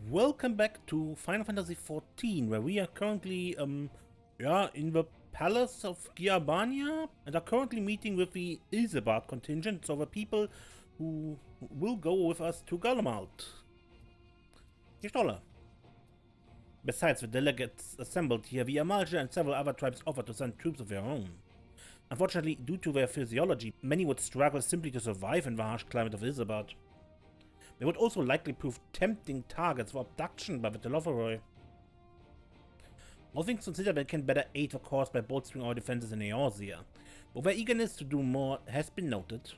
Welcome back to Final Fantasy XIV, where we are currently, in the Palace of Giabania, and are currently meeting with the Isabard contingent, so the people who will go with us to Garlemald. Stoller. Besides the delegates assembled here, the Amalja and several other tribes offered to send troops of their own. Unfortunately, due to their physiology, many would struggle simply to survive in the harsh climate of Isabard. They would also likely prove tempting targets for abduction by the Telophoroi. All things considered, they can better aid the cause by bolstering our defenses in Eorzea, but their eagerness to do more has been noted.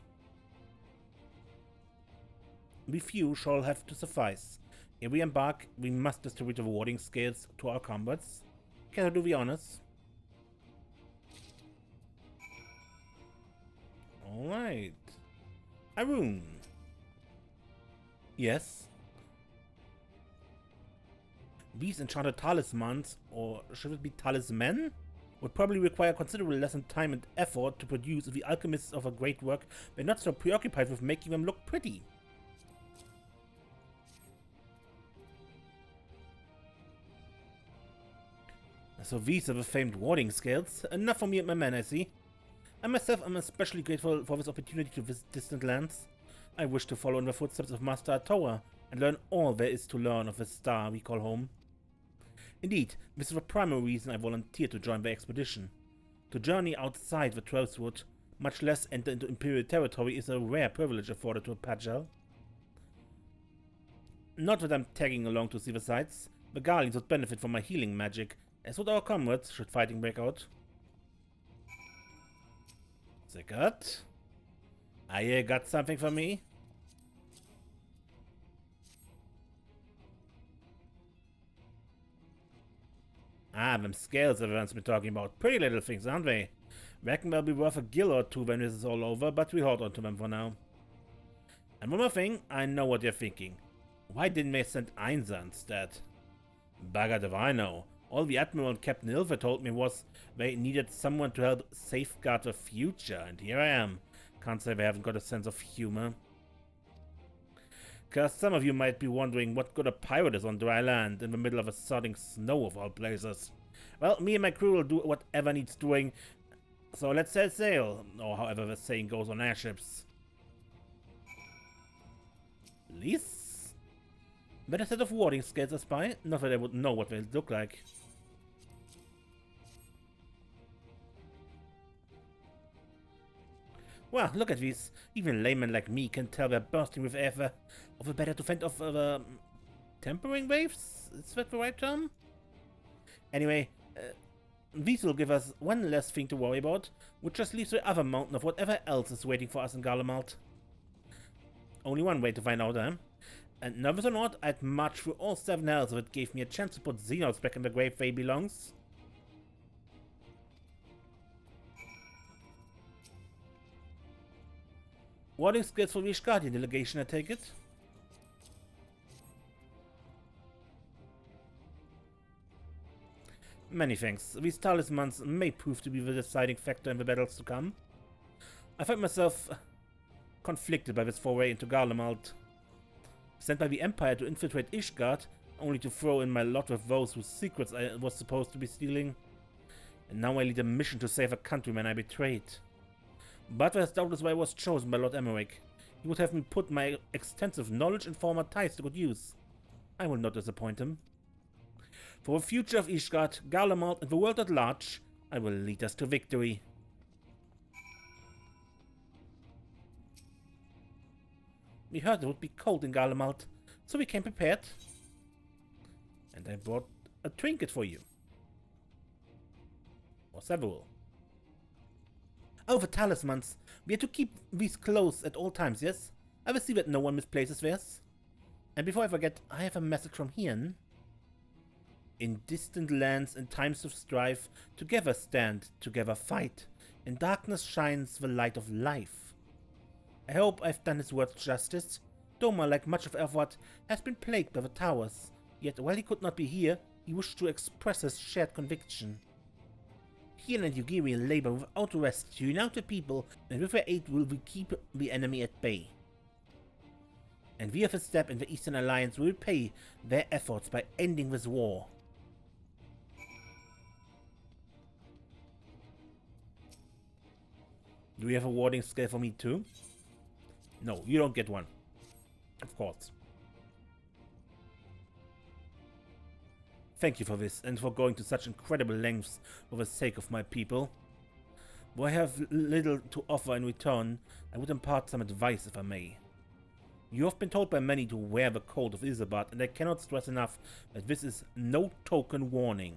We few shall have to suffice. If we embark, we must distribute the rewarding scales to our comrades. Can I do the honors? Alright. Arun. Yes. These enchanted talismans, or should it be talisman, would probably require considerably less time and effort to produce if the alchemists of a great work were not so preoccupied with making them look pretty. So these are the famed warding scales. Enough for me and my men, I see. I myself am especially grateful for this opportunity to visit distant lands. I wish to follow in the footsteps of Master Atoa and learn all there is to learn of the star we call home. Indeed, this is the primary reason I volunteered to join the expedition. To journey outside the Trothwood, much less enter into Imperial territory, is a rare privilege afforded to a Pagel. Not that I'm tagging along to see the sights. The Garleans would benefit from my healing magic, as would our comrades should fighting break out. Sickert? You got something for me? Ah, them scales everyone's been talking about. Pretty little things, aren't they? Reckon they'll be worth a gil or two when this is all over, but we'll hold on to them for now. And one more thing, I know what you're thinking. Why didn't they send Einza instead? Buggered if I know. All the Admiral and Captain Ilver told me was they needed someone to help safeguard the future, and here I am. Can't say they haven't got a sense of humor. Cause some of you might be wondering what good a pirate is on dry land in the middle of a sodding snow of all places. Well, me and my crew will do whatever needs doing, so let's set sail, or however the saying goes on airships. Lease? Better set of warding scales, I spy. Not that I would know what they look like. Well, look at these. Even laymen like me can tell they're bursting with air of a better to fend off tempering waves? Is that the right term? Anyway, these will give us one less thing to worry about, which just leaves the other mountain of whatever else is waiting for us in Garlemald. Only one way to find out, eh? And nervous or not, I'd march through all 7 hells if it gave me a chance to put Xenos back in the grave where he belongs. Warding skills for the Ishgardian delegation, I take it? Many thanks. These talismans may prove to be the deciding factor in the battles to come. I find myself conflicted by this foray into Garlemald. Sent by the Empire to infiltrate Ishgard, only to throw in my lot with those whose secrets I was supposed to be stealing. And now I lead a mission to save a countryman I betrayed. But that's doubtless why I was chosen by Lord Emmerich. He would have me put my extensive knowledge and former ties to good use. I will not disappoint him. For the future of Ishgard, Garlemald, and the world at large, I will lead us to victory. We heard it would be cold in Garlemald, so we came prepared. And I brought a trinket for you. Or several. Oh, the talismans. We are to keep these close at all times, yes? I will see that no one misplaces theirs. And before I forget, I have a message from Hien. In distant lands and times of strife, together stand, together fight. In darkness shines the light of life. I hope I've done his words justice. Doma, like much of Erfurt, has been plagued by the towers. Yet while he could not be here, he wished to express his shared conviction. Hien and Yugiri labor without rest to unite the people, and with their aid will we keep the enemy at bay. And we have a step in the Eastern Alliance will repay their efforts by ending this war. Do we have a warding skill for me too? No, you don't get one. Of course. Thank you for this, and for going to such incredible lengths for the sake of my people. Though I have little to offer in return, I would impart some advice if I may. You have been told by many to wear the coat of Isambard, and I cannot stress enough that this is no token warning.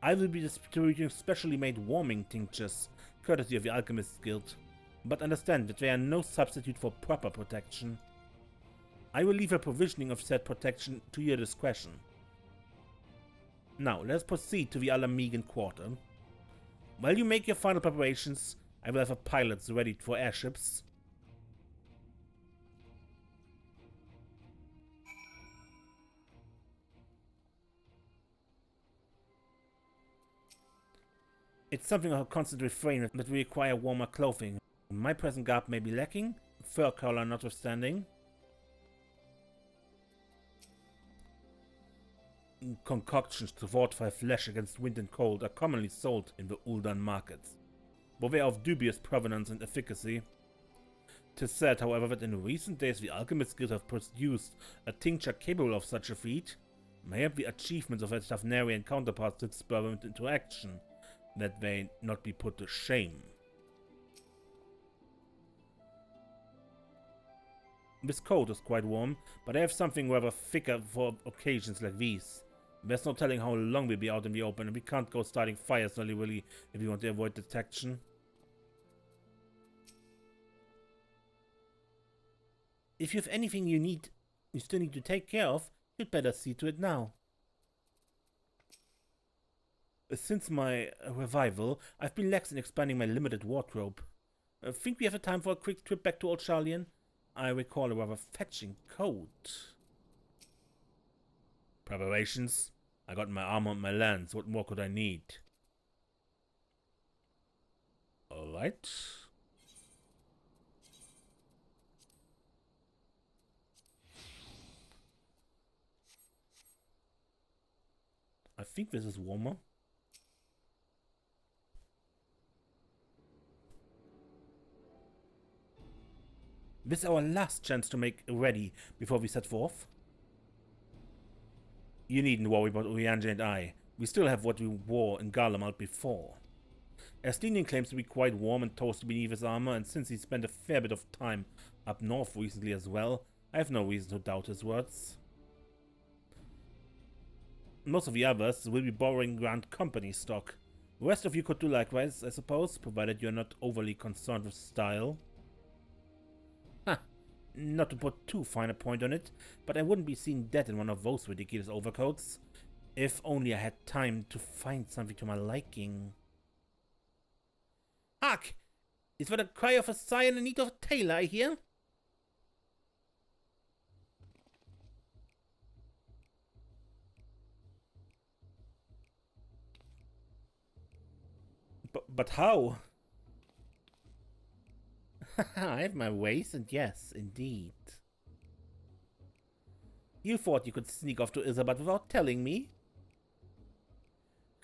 I will be distributing specially made warming tinctures, courtesy of the Alchemist's Guild, but understand that they are no substitute for proper protection. I will leave the provisioning of said protection to your discretion. Now, let us proceed to the Alamegan Quarter. While you make your final preparations, I will have our pilots ready for airships. It's something of a constant refrain that we require warmer clothing. My present garb may be lacking, fur color notwithstanding. Concoctions to fortify flesh against wind and cold are commonly sold in the Uldan markets, but they are of dubious provenance and efficacy. 'Tis said, however, that in recent days the Alchemist Guild have produced a tincture capable of such a feat. Mayhap the achievements of their Tavnarian counterparts did spur them into action, that they not be put to shame. This coat is quite warm, but I have something rather thicker for occasions like these. There's no telling how long we'll be out in the open, and we can't go starting fires willy-nilly if we want to avoid detection. If you have anything you still need to take care of, you'd better see to it now. Since my revival, I've been lax in expanding my limited wardrobe. Think we have a time for a quick trip back to Old Sharlayan? I recall a rather fetching coat. Preparations? I got my armor and my lance. What more could I need? Alright. I think this is warmer. This is our last chance to make ready before we set forth. You needn't worry about Urianger and I. We still have what we wore in Garlemald before. Estinian claims to be quite warm and toasty beneath his armor, and since he spent a fair bit of time up north recently as well, I have no reason to doubt his words. Most of the others will be borrowing Grand Company stock. The rest of you could do likewise, I suppose, provided you're not overly concerned with style. Not to put too fine a point on it, but I wouldn't be seen dead in one of those ridiculous overcoats. If only I had time to find something to my liking. Hark! Is that a cry of a sigh and a need of a tailor, I hear? But how? I have my ways, and yes, indeed. You thought you could sneak off to Isambard without telling me?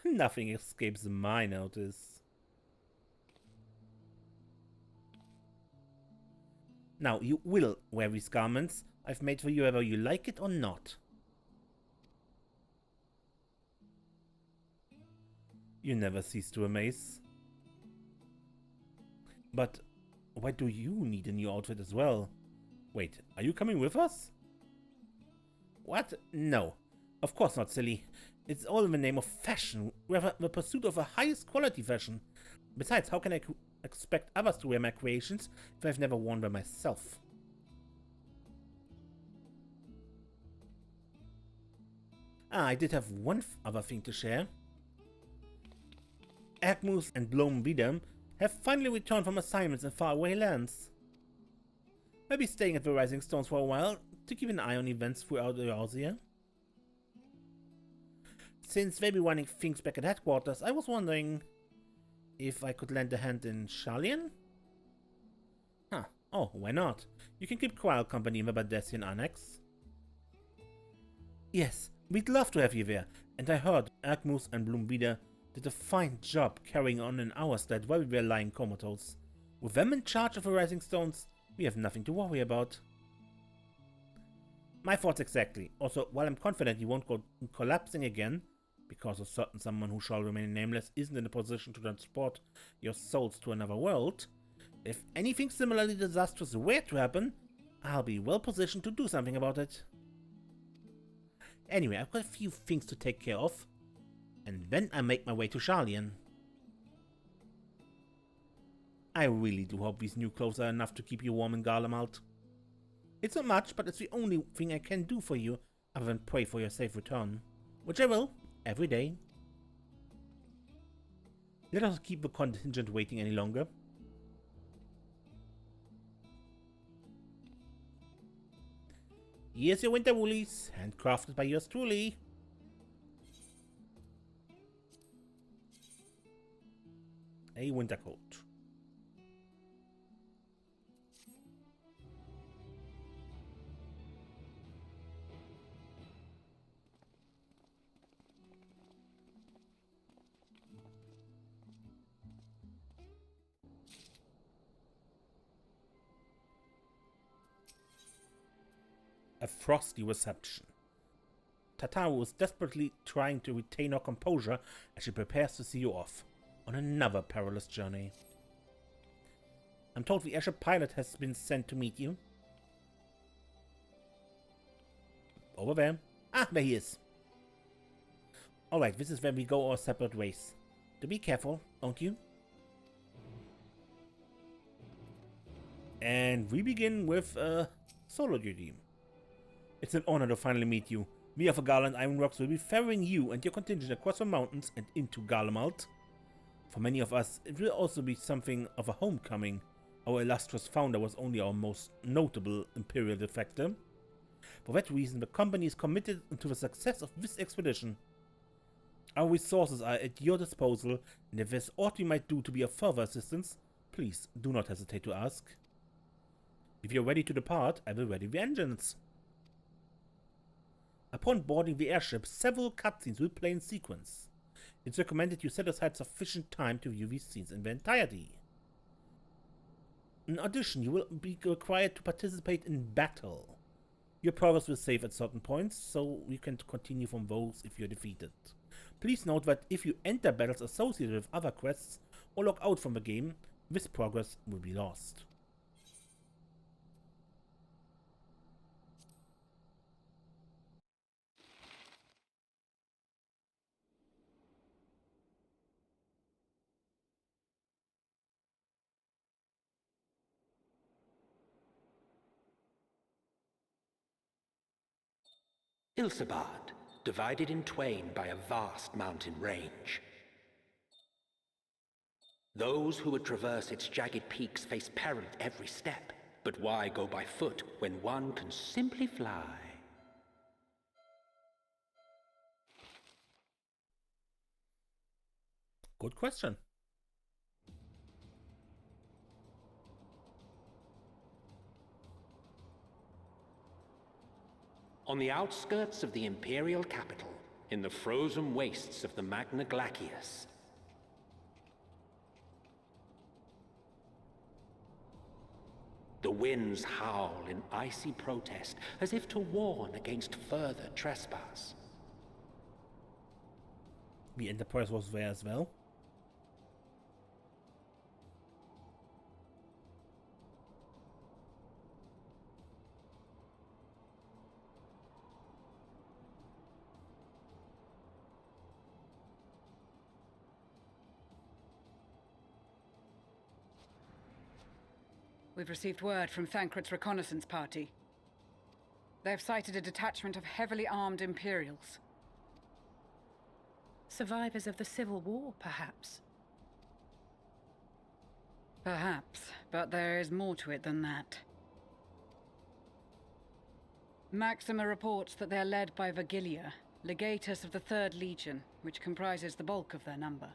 Nothing escapes my notice. Now, you will wear these garments I've made for you whether you like it or not. You never cease to amaze. But why do you need a new outfit as well? Wait, are you coming with us? What? No. Of course not, silly. It's all in the name of fashion, rather the pursuit of the highest quality fashion. Besides, how can I expect others to wear my creations if I've never worn them myself? I did have one other thing to share. Agmus and Blom Vidam have finally returned from assignments in faraway lands. I'll be staying at the Rising Stones for a while to keep an eye on events throughout Eurasia. Since they'll be running things back at headquarters, I was wondering if I could lend a hand in Sharlayan? Oh, why not? You can keep Qual company in the Bardessian Annex. Yes, we'd love to have you there, and I heard Agmus and Bloomvida did a fine job carrying on in our stead while we were lying comatose. With them in charge of the Rising Stones, we have nothing to worry about. My thoughts exactly. Also, while I'm confident you won't go collapsing again, because a certain someone who shall remain nameless isn't in a position to transport your souls to another world, if anything similarly disastrous were to happen, I'll be well positioned to do something about it. Anyway, I've got a few things to take care of, and then I make my way to Sharlayan. I really do hope these new clothes are enough to keep you warm in Garlemald. It's not much, but it's the only thing I can do for you other than pray for your safe return, which I will, every day. Let us keep the contingent waiting any longer. Here's your winter woolies, handcrafted by yours truly. A winter coat. A frosty reception. Tataru is desperately trying to retain her composure as she prepares to see you off on another perilous journey. I'm told the airship pilot has been sent to meet you. Over there. Ah, there he is. Alright, this is where we go our separate ways. To be careful, won't you? And we begin with solo duty. It's an honor to finally meet you. We of the Garland Ironworks will be ferrying you and your contingent across the mountains and into Garlemald. For many of us, it will also be something of a homecoming. Our illustrious founder was only our most notable Imperial defector. For that reason, the company is committed to the success of this expedition. Our resources are at your disposal, and if there's aught we might do to be of further assistance, please do not hesitate to ask. If you're ready to depart, I will ready the engines. Upon boarding the airship, several cutscenes will play in sequence. It's recommended you set aside sufficient time to view these scenes in their entirety. In addition, you will be required to participate in battle. Your progress will save at certain points, so you can continue from those if you're defeated. Please note that if you enter battles associated with other quests or log out from the game, this progress will be lost. Ilsabard, divided in twain by a vast mountain range. Those who would traverse its jagged peaks face peril at every step. But why go by foot when one can simply fly? Good question. On the outskirts of the Imperial capital, in the frozen wastes of the Magna Glacius, the winds howl in icy protest, as if to warn against further trespass. The Enterprise was there as well. We've received word from Thancred's reconnaissance party. They've sighted a detachment of heavily armed Imperials. Survivors of the Civil War, perhaps? Perhaps, but there is more to it than that. Maxima reports that they're led by Vergilia, legatus of the 3rd Legion, which comprises the bulk of their number.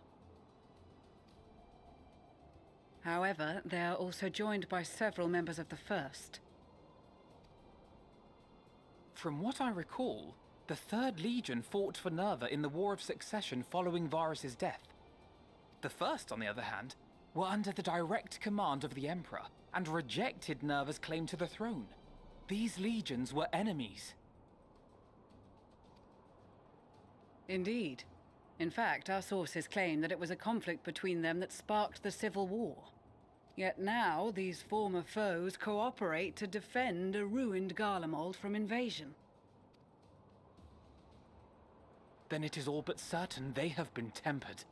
However, they are also joined by several members of the First. From what I recall, the Third Legion fought for Nerva in the War of Succession following Varus's death. The First, on the other hand, were under the direct command of the Emperor and rejected Nerva's claim to the throne. These legions were enemies. Indeed. In fact, our sources claim that it was a conflict between them that sparked the Civil War. Yet now, these former foes cooperate to defend a ruined Garlemald from invasion. Then it is all but certain they have been tempered.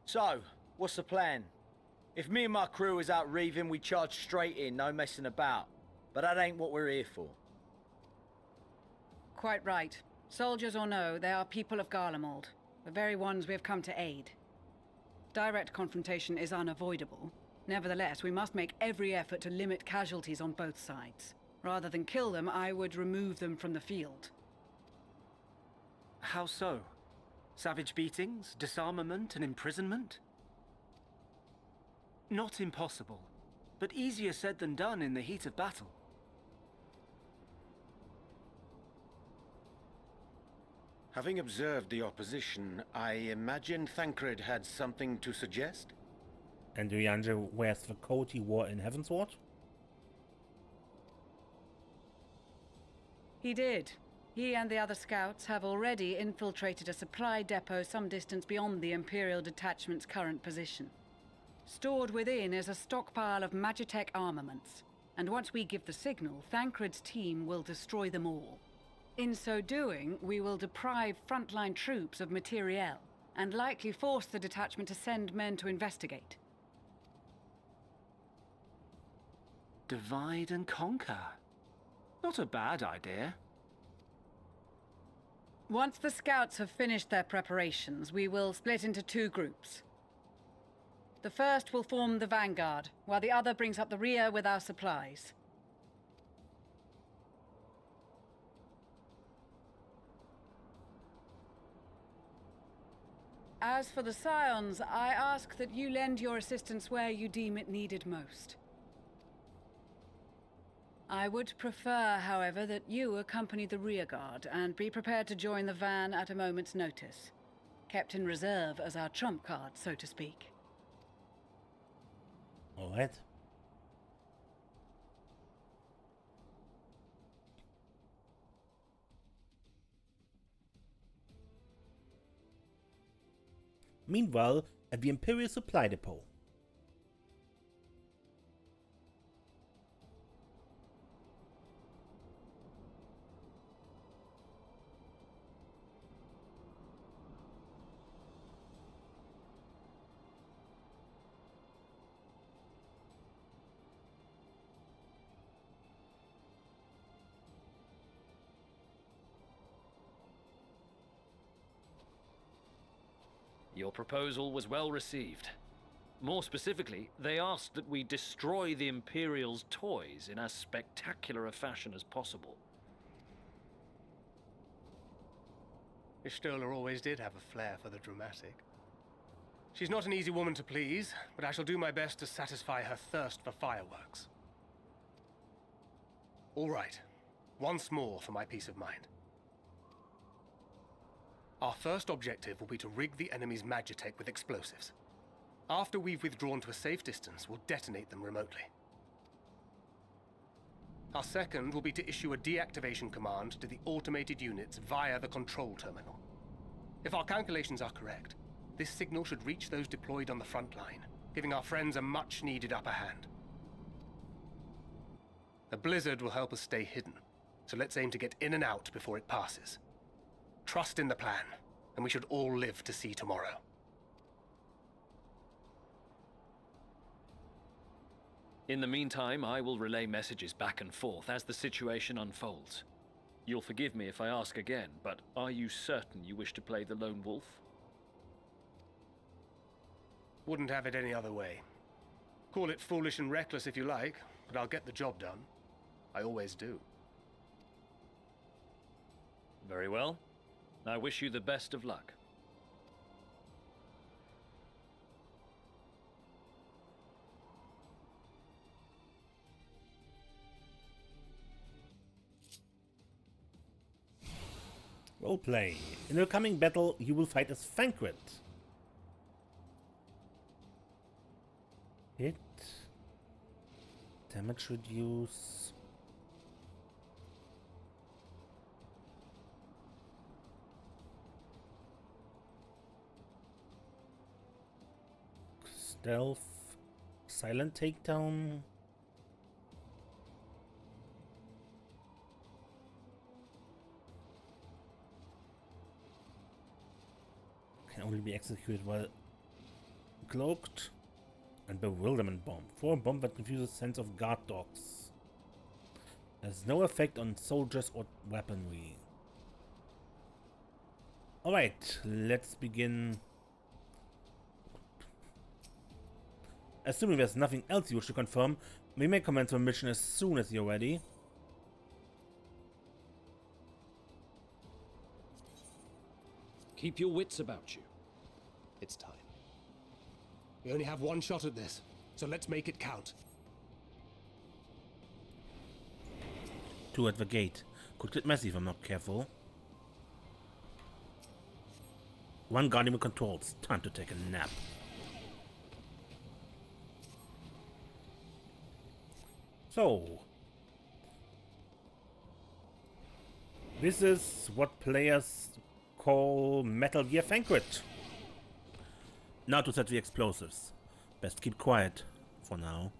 So, what's the plan? If me and my crew is out reaving, we charge straight in, no messing about. But that ain't what we're here for. Quite right. Soldiers or no, they are people of Garlemald, the very ones we have come to aid. Direct confrontation is unavoidable. Nevertheless, we must make every effort to limit casualties on both sides. Rather than kill them, I would remove them from the field. How so? Savage beatings, disarmament, and imprisonment? Not impossible, but easier said than done in the heat of battle. Having observed the opposition, I imagine Thancred had something to suggest? And Urianger wears the coat he wore in Heavensward? He did. He and the other scouts have already infiltrated a supply depot some distance beyond the Imperial detachment's current position. Stored within is a stockpile of Magitech armaments, and once we give the signal, Thancred's team will destroy them all. In so doing, we will deprive frontline troops of materiel, and likely force the detachment to send men to investigate. Divide and conquer. Not a bad idea. Once the scouts have finished their preparations, we will split into two groups. The first will form the vanguard, while the other brings up the rear with our supplies. As for the Scions, I ask that you lend your assistance where you deem it needed most. I would prefer, however, that you accompany the rearguard and be prepared to join the van at a moment's notice. Kept in reserve as our trump card, so to speak. All right. Meanwhile, at the Imperial Supply Depot. Your proposal was well received. More specifically, they asked that we destroy the Imperial's toys in as spectacular a fashion as possible. Ishtola always did have a flair for the dramatic. She's not an easy woman to please, but I shall do my best to satisfy her thirst for fireworks. All right, once more for my peace of mind. Our first objective will be to rig the enemy's Magitech with explosives. After we've withdrawn to a safe distance, we'll detonate them remotely. Our second will be to issue a deactivation command to the automated units via the control terminal. If our calculations are correct, this signal should reach those deployed on the front line, giving our friends a much-needed upper hand. A blizzard will help us stay hidden, so let's aim to get in and out before it passes. Trust in the plan, and we should all live to see tomorrow. In the meantime, I will relay messages back and forth as the situation unfolds. You'll forgive me if I ask again, but are you certain you wish to play the lone wolf? Wouldn't have it any other way. Call it foolish and reckless if you like, but I'll get the job done. I always do. Very well. I wish you the best of luck. Roleplay. In the coming battle, you will fight as Thancred. Hit. Damage reduce. Stealth. Silent takedown. Can only be executed while cloaked. And Bewilderment Bomb. 4 bomb that confuses sense of guard dogs. Has no effect on soldiers or weaponry. Alright, let's begin. Assuming there's nothing else you wish to confirm, we may commence the mission as soon as you're ready. Keep your wits about you. It's time. We only have one shot at this, so let's make it count. 2 at the gate. Could get messy if I'm not careful. 1 guarding the controls. Time to take a nap. So, this is what players call Metal Gear Thancred. Now to set the explosives. Best keep quiet for now.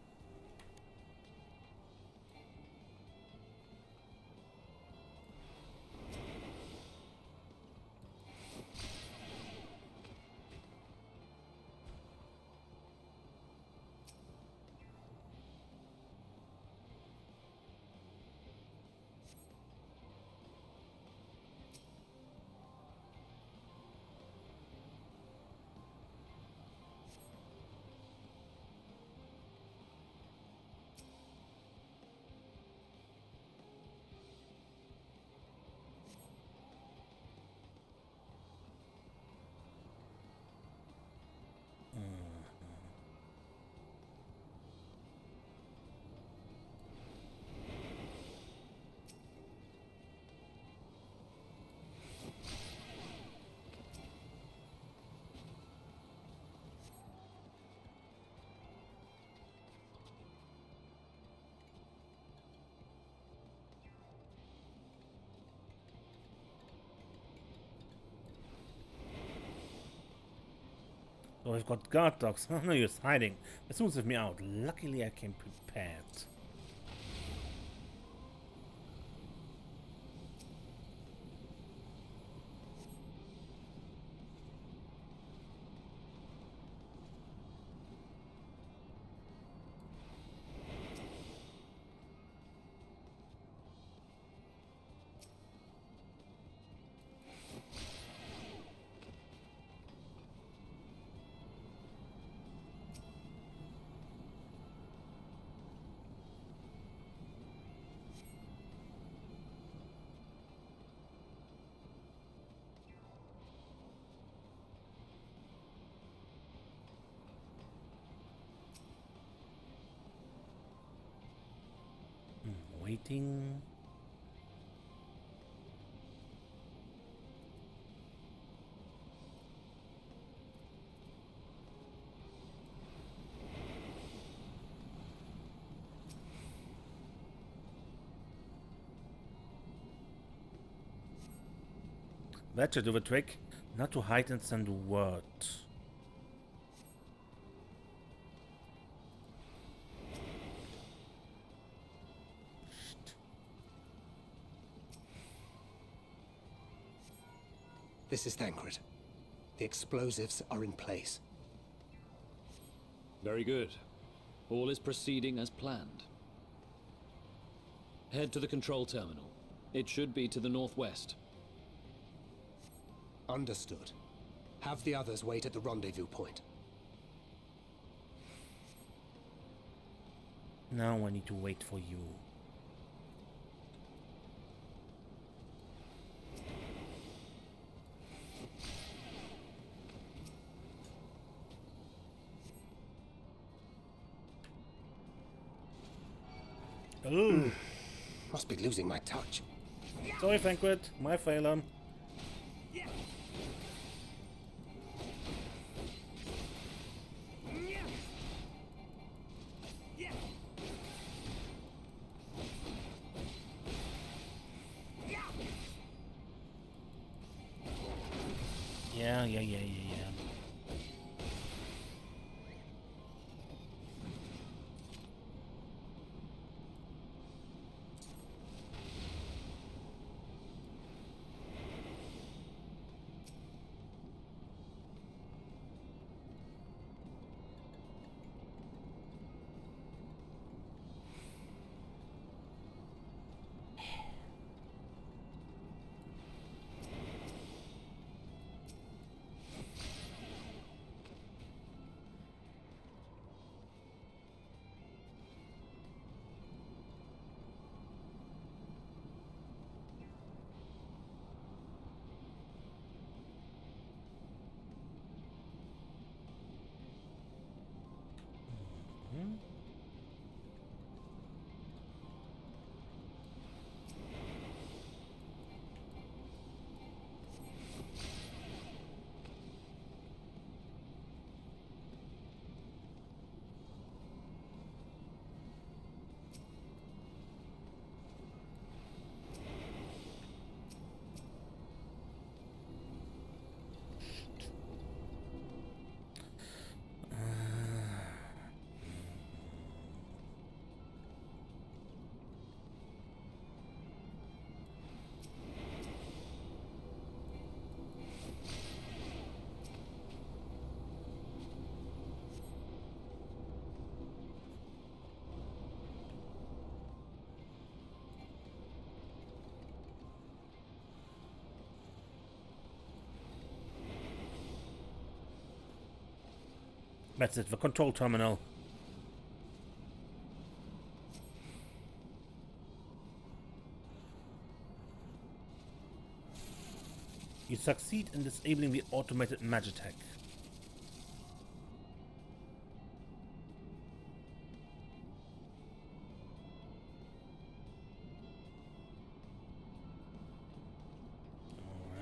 So we've got guard dogs. No use hiding. As soon as with me out. Luckily I came prepared. Waiting. That should do the trick. Not to hide and send word. This is Thancred. The explosives are in place. Very good. All is proceeding as planned. Head to the control terminal. It should be to the northwest. Understood. Have the others wait at the rendezvous point. Now I need to wait for you. Must be losing my touch. Sorry, Thancred. My failure. Yeah. That's it, the control terminal. You succeed in disabling the automated Magitech.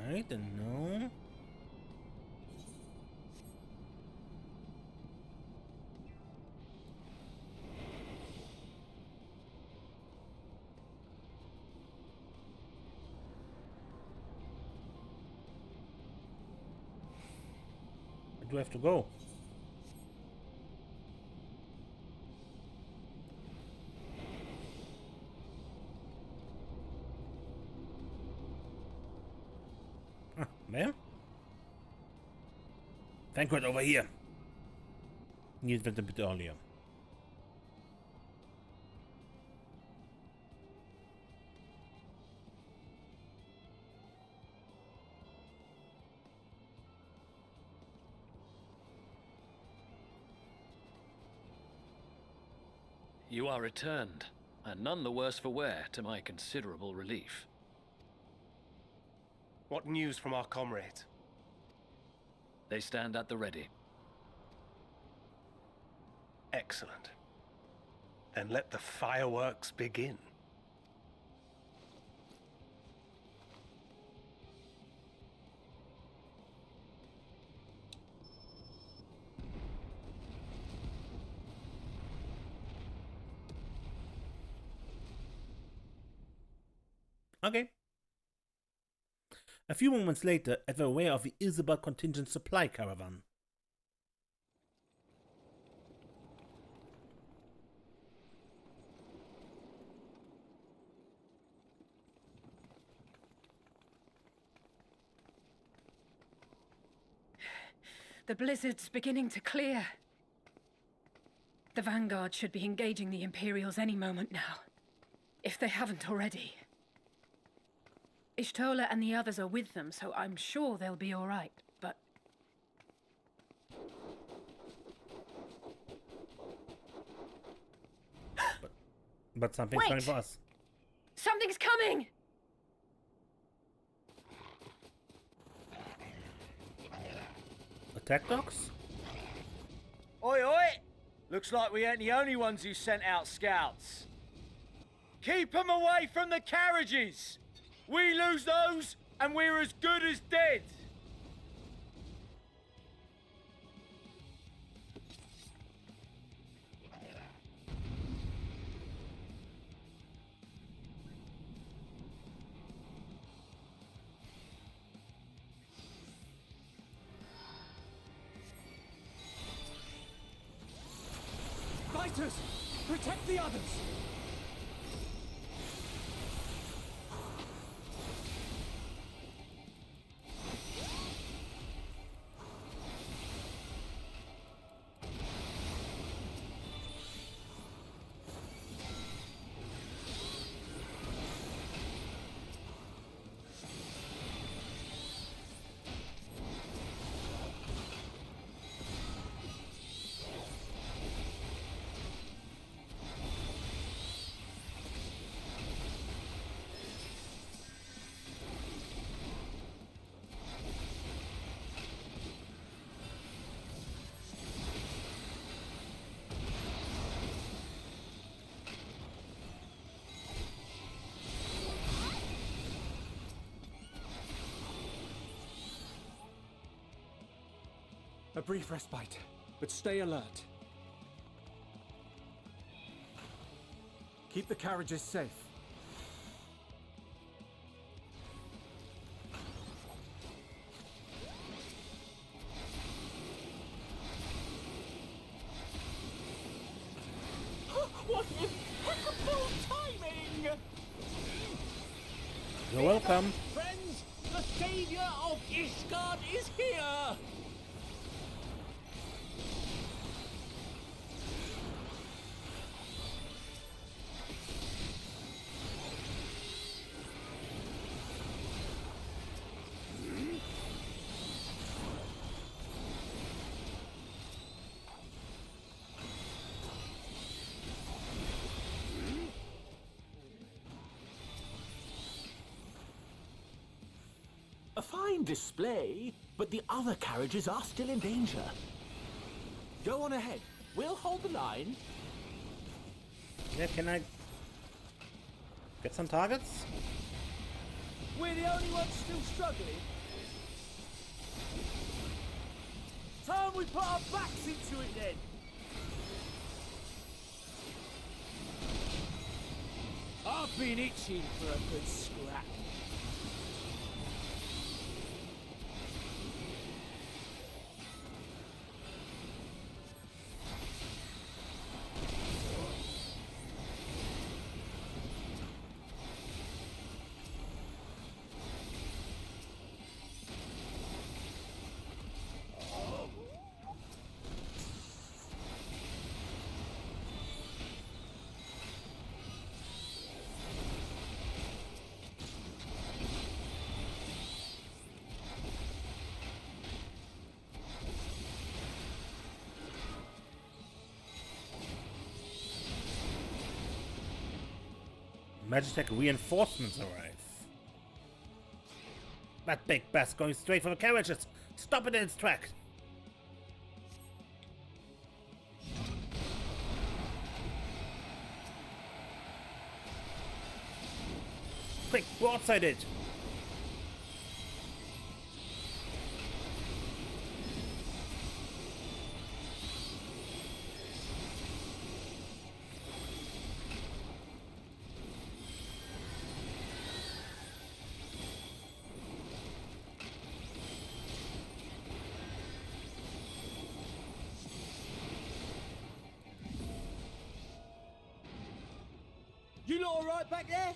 Alright, and no. Where do I have to go? Ah, there? Thank over here. Hier wird ein bit earlier. You are returned, and none the worse for wear, to my considerable relief. What news from our comrades? They stand at the ready. Excellent. Then let the fireworks begin. Okay. A few moments later, at the rear of the Isabel contingent supply caravan. The blizzard's beginning to clear. The Vanguard should be engaging the Imperials any moment now, if they haven't already. Ishtola and the others are with them, so I'm sure they'll be all right, but... But something's coming for us. Something's coming! Attack dogs? Oi, oi! Looks like we ain't the only ones who sent out scouts. Keep them away from the carriages! We lose those, and we're as good as dead! Hunters! Protect the others! A brief respite, but stay alert. Keep the carriages safe. What impeccable timing! You're welcome. Friends, the savior of Ishgard is here! A fine display, but the other carriages are still in danger. Go on ahead. We'll hold the line. Yeah, can I get some targets? We're the only ones still struggling. Time we put our backs into it then. I've been itching for a good scrap. Magitech reinforcements arrive. That big bass going straight for the carriages. Stop it in its track. Quick, broadside it. You lot alright back there?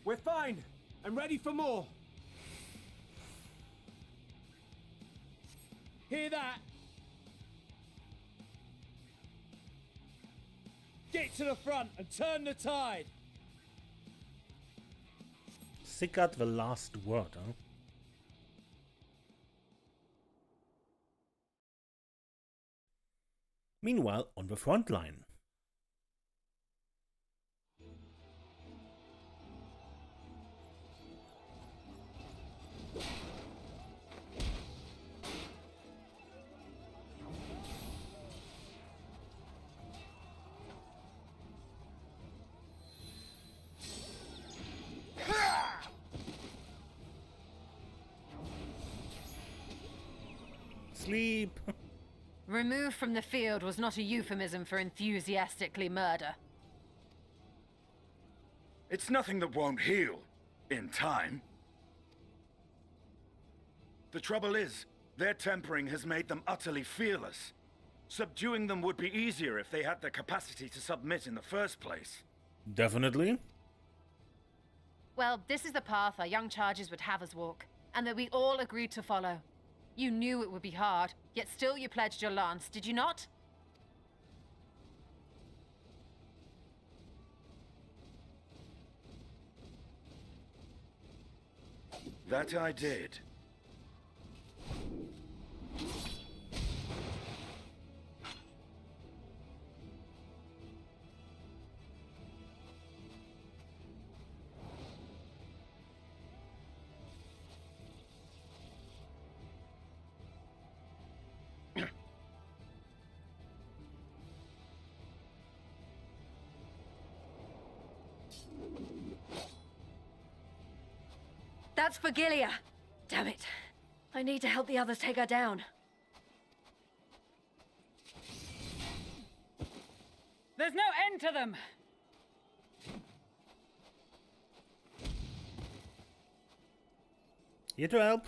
We're fine, and ready for more. Hear that? Get to the front and turn the tide. Sigurd the last word, huh? Meanwhile, on the front line. Sleep. Removed from the field was not a euphemism for enthusiastically murder. It's nothing that won't heal in time. The trouble is, Their tempering has made them utterly fearless. Subduing them would be easier if they had the capacity to submit in the first place. Definitely. Well, this is the path our young charges would have us walk, and that we all agreed to follow. You knew it would be hard, yet still you pledged your lance, did you not? That I did. That's for Gilia. Damn it. I need to help the others take her down. There's no end to them! Here to help.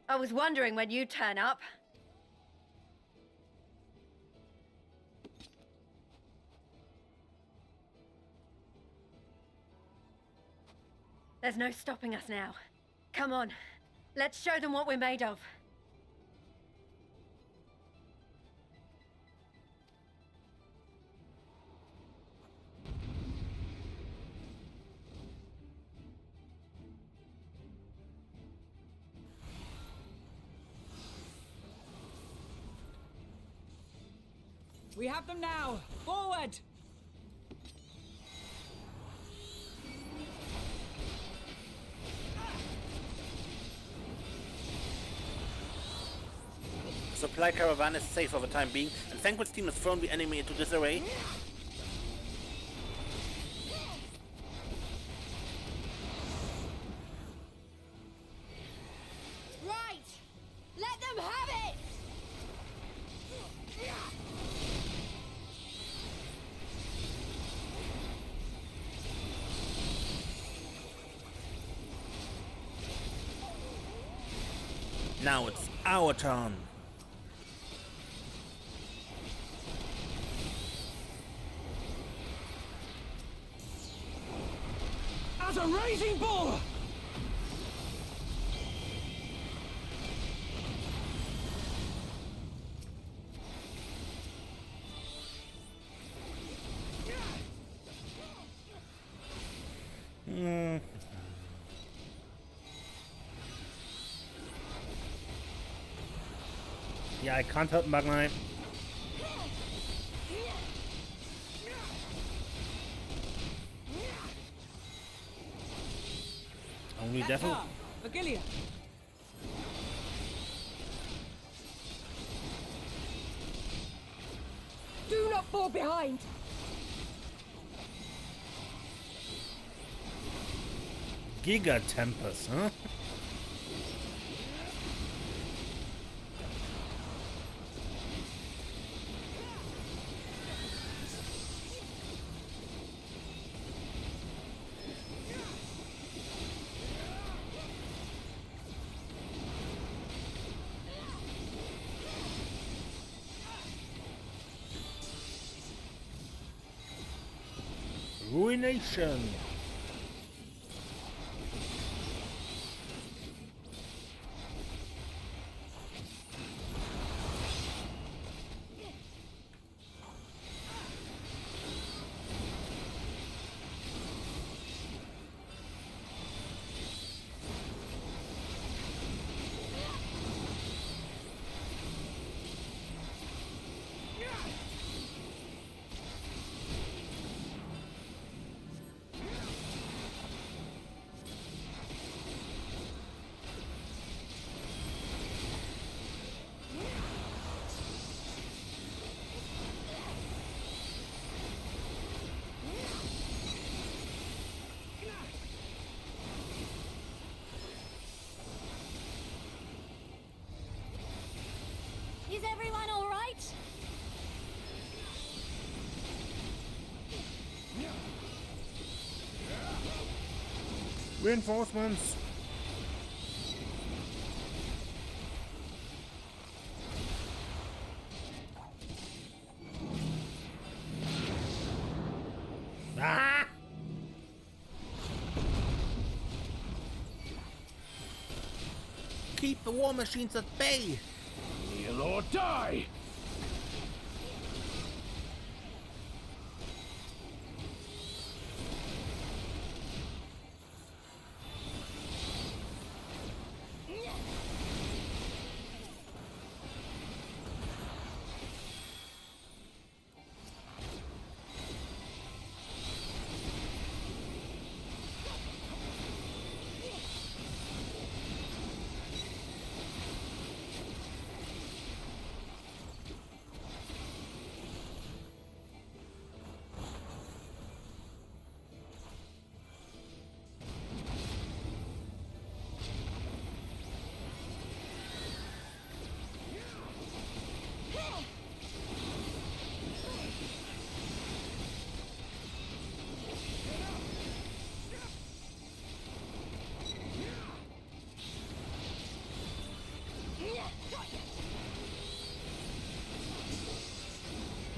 I was wondering when you'd turn up. There's no stopping us now. Come on, let's show them what we're made of. We have them now! Forward! The supply caravan is safe for the time being, and Thancred's team has thrown the enemy into disarray. Right! Let them have it! Now it's our turn. As a raging bull! Yeah, I can't help Magnite. Only devil. Vigilia. Do not fall behind! Giga Tempest, huh? Ruination. Is everyone all right? Reinforcements. Keep the war machines at bay! Kneel or die!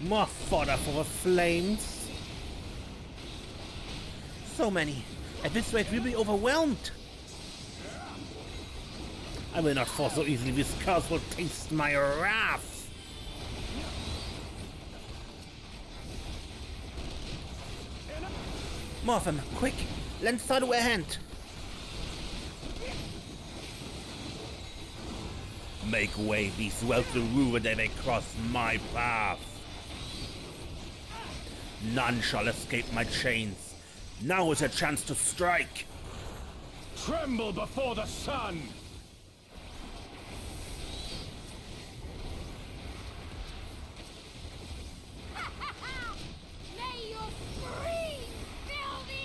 More fodder for the flames. So many. At this rate, we'll be overwhelmed. I will not fall so easily. These cows will taste my wrath. More of them. Quick! Lend Sadu a hand. Make way, these wealthy ruler they may cross my path. None shall escape my chains. Now is a chance to strike. Tremble before the sun! May your scream fill the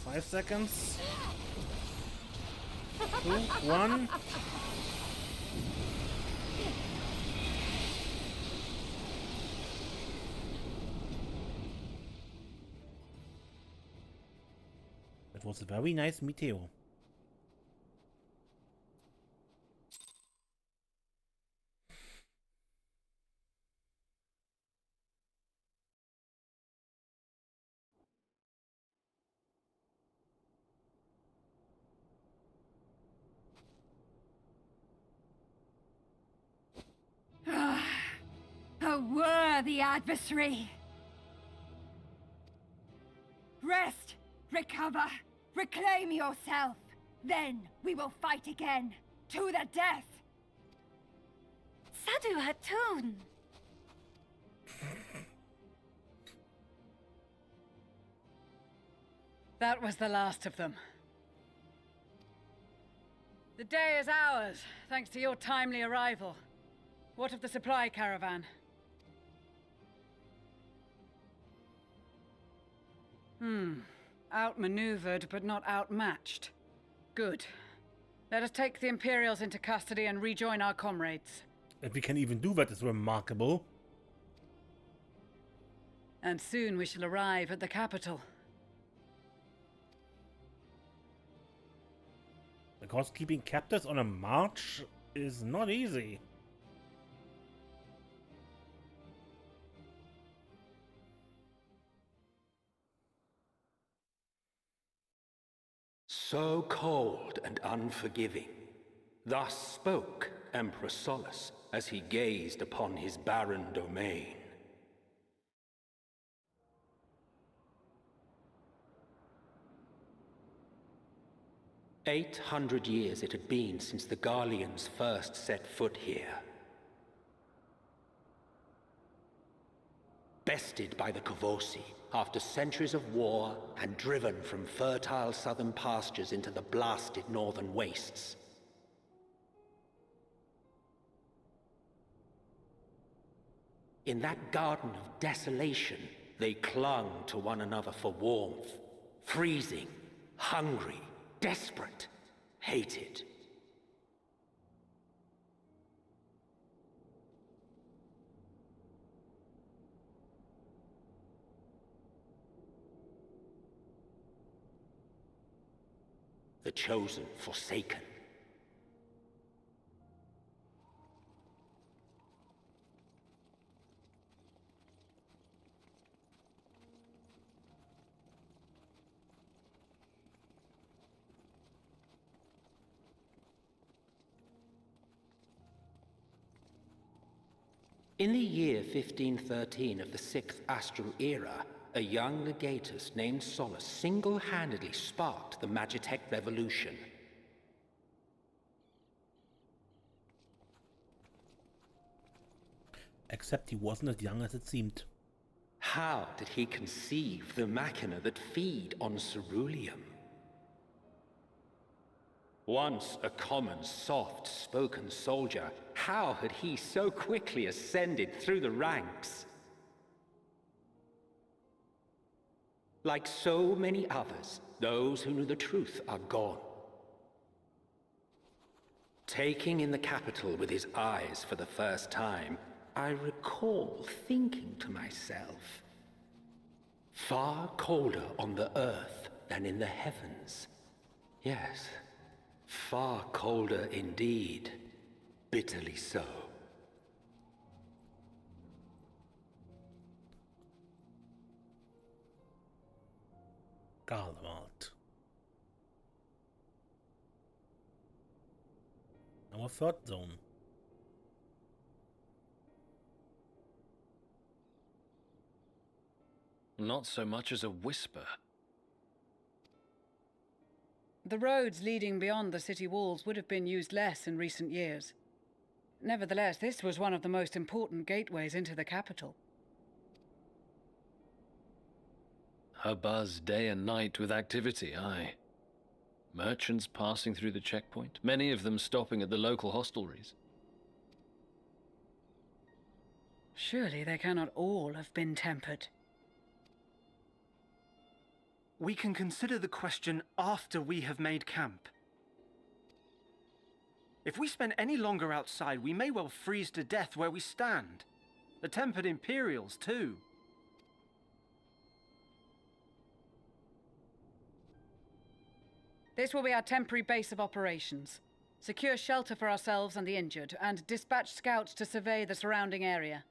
air! 5 seconds. 2, 1. That was a very nice meteor. A worthy adversary. Rest, recover, reclaim yourself. Then we will fight again, to the death. Sadu Hatun! That was the last of them. The day is ours, thanks to your timely arrival. What of the supply caravan? Outmaneuvered, but not outmatched. Good. Let us take the Imperials into custody and rejoin our comrades. That we can even do that is remarkable. And soon we shall arrive at the capital. Because keeping captives on a march is not easy. So cold and unforgiving. Thus spoke Emperor Solus as he gazed upon his barren domain. "800 years it had been since the Garleans first set foot here. Bested by the Kavosi after centuries of war and driven from fertile southern pastures into the blasted northern wastes. In that garden of desolation, they clung to one another for warmth, freezing, hungry, desperate, hated. The chosen forsaken. In the year 1513 of the 6th Astral Era, a young legatus named Solus single-handedly sparked the Magitech Revolution. Except he wasn't as young as it seemed. How did he conceive the machina that feed on ceruleum? Once a common, soft-spoken soldier, how had he so quickly ascended through the ranks? Like so many others, those who knew the truth are gone. Taking in the capital with his eyes for the first time, I recall thinking to myself, far colder on the earth than in the heavens. Yes, far colder indeed, bitterly so. Garlemald. Our third zone. Not so much as a whisper. The roads leading beyond the city walls would have been used less in recent years. Nevertheless, this was one of the most important gateways into the capital. A buzz day and night with activity, aye. Merchants passing through the checkpoint, many of them stopping at the local hostelries. Surely they cannot all have been tempered. We can consider the question after we have made camp. If we spend any longer outside, we may well freeze to death where we stand. The tempered Imperials, too. This will be our temporary base of operations. Secure shelter for ourselves and the injured, and dispatch scouts to survey the surrounding area.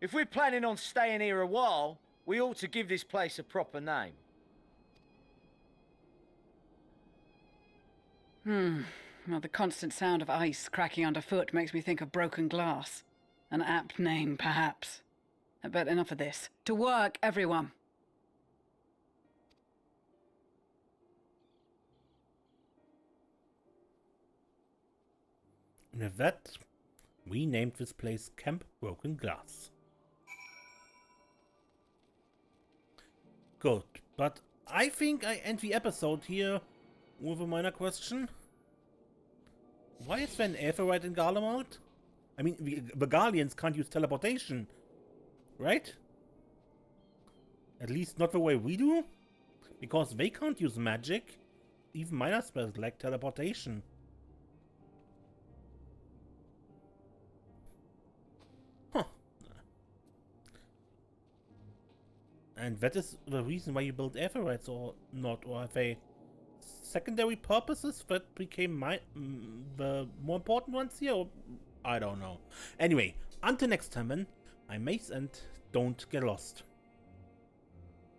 If we're planning on staying here a while, we ought to give this place a proper name. Well, the constant sound of ice cracking underfoot makes me think of broken glass. An apt name, perhaps. But enough of this. To work, everyone! And with that, we named this place Camp Broken Glass. Good, but I think I end the episode here with a minor question. Why is there an Aetherite in Garlemald? I mean, the Garleans can't use teleportation, right? At least not the way we do? Because they can't use magic. Even minor spells lack teleportation. Huh. And that is the reason why you build Aetherites or not, or have they secondary purposes that became the more important ones here? Or I don't know. Anyway, until next time then, I'm Mace and don't get lost.